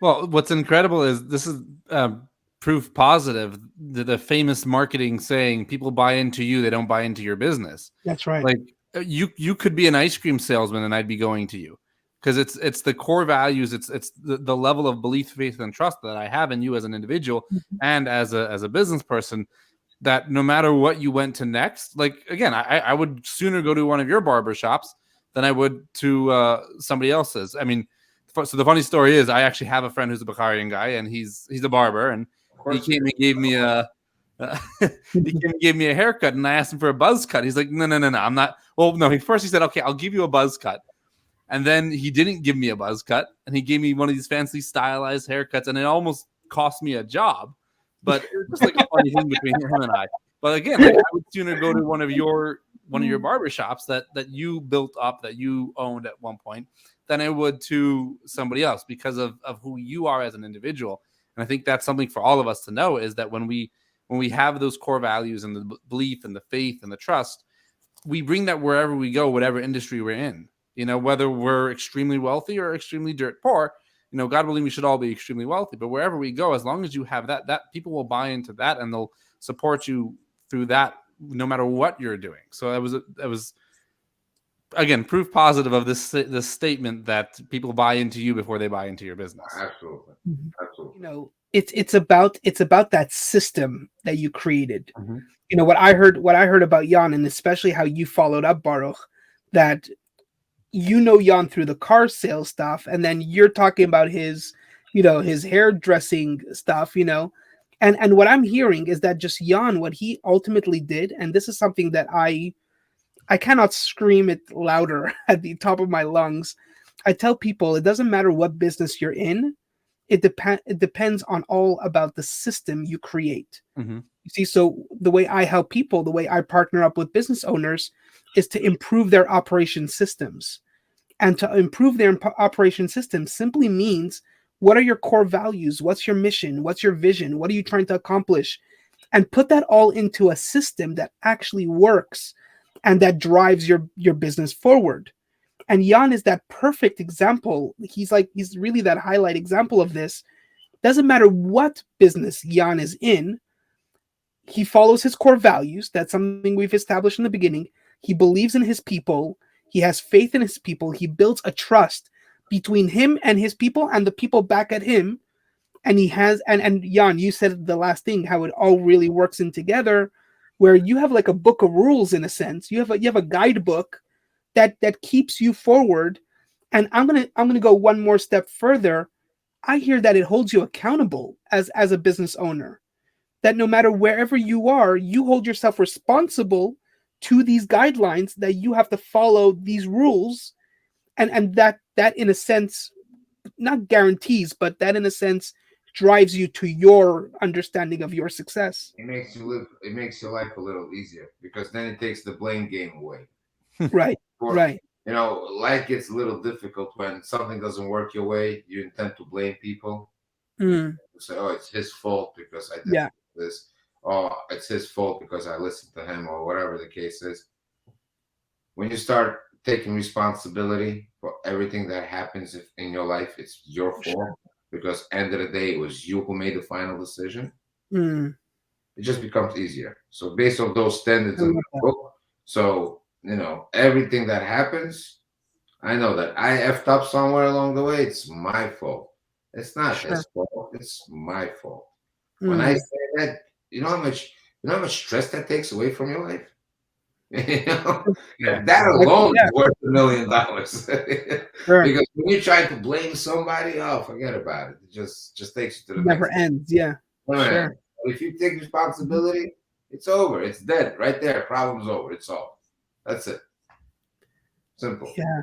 Well, what's incredible is this is proof positive. The famous marketing saying, "People buy into you; they don't buy into your business." That's right. Like you could be an ice cream salesman, and I'd be going to you because it's the core values. It's the level of belief, faith, and trust that I have in you as an individual Mhm. and as a business person. That no matter what you went to next, like again, I would sooner go to one of your barber shops than I would to somebody else's. I mean, so the funny story is I actually have a friend who's a Bukharian guy, and he's a barber, and Of he course, you came do. and gave me a he came and gave me a haircut, and I asked him for a buzz cut. He's like, no, I'm not. Well, no. First he said, okay, I'll give you a buzz cut, and then he didn't give me a buzz cut, and he gave me one of these fancy stylized haircuts, and it almost cost me a job. But it was just like a funny thing between him and I. But again, like I would sooner go to one of your barber shops that you built up, that you owned at one point, than I would to somebody else because of who you are as an individual. And I think that's something for all of us to know is that when we have those core values and the belief and the faith and the trust, we bring that wherever we go, whatever industry we're in. You know, whether we're extremely wealthy or extremely dirt poor, you know, God willing, we should all be extremely wealthy. But wherever we go, as long as you have that people will buy into that and they'll support you through that, no matter what you're doing. So that was again proof positive of this statement that people buy into you before they buy into your business. Absolutely, Mhm. absolutely. You know, it's about that system that you created. Mm-hmm. You know what I heard about Jan, and especially how you followed up Baruch, that Jan through the car sales stuff, and then you're talking about his hairdressing stuff, and what I'm hearing is that just Jan, what he ultimately did, and this is something that I cannot scream it louder at the top of my lungs. I tell people it doesn't matter what business you're in, it depends on all about the system you create. Mm-hmm. You see, so the way I help people, the way I partner up with business owners is to improve their operation systems. And to improve their operation systems simply means what are your core values? What's your mission? What's your vision? What are you trying to accomplish? And put that all into a system that actually works and that drives your business forward. And Jan is that perfect example. He's really that highlight example of this. Doesn't matter what business Jan is in, he follows his core values. That's something we've established in the beginning. He believes in his people. He has faith in his people. He builds a trust between him and his people and the people back at him. And he has and Jan, you said the last thing, how it all really works in together, where you have like a book of rules in a sense. You have a guidebook that keeps you forward. And I'm gonna go one more step further. I hear that it holds you accountable as a business owner, that no matter wherever you are, you hold yourself responsible to these guidelines, that you have to follow these rules, and that in a sense not guarantees, but that in a sense drives you to your understanding of your success. It makes your life a little easier because then it takes the blame game away. Right, For right. life gets a little difficult when something doesn't work your way. You intend to blame people. You Mm, say, "Oh, it's his fault because I did yeah, this." Oh, it's his fault because I listened to him, or whatever the case is. When you start taking responsibility for everything that happens in your life, it's your fault sure. because end of the day, it was you who made the final decision. Mm, It just becomes easier. So based on those standards I in love the that. book, so everything that happens, I know that I effed up somewhere along the way. It's my fault. It's not Sure. his fault. It's my fault. When I Mm, say that, you know how much stress that takes away from your life. You know, yeah, that alone yeah, is worth $1 million. sure. Because when you try to blame somebody, oh, forget about it. It just takes you to the Never next ends. Yeah, level. sure. If you take Mhm. responsibility, it's over. It's dead right there. Problem's over. It's solved. That's it. Simple. Yeah.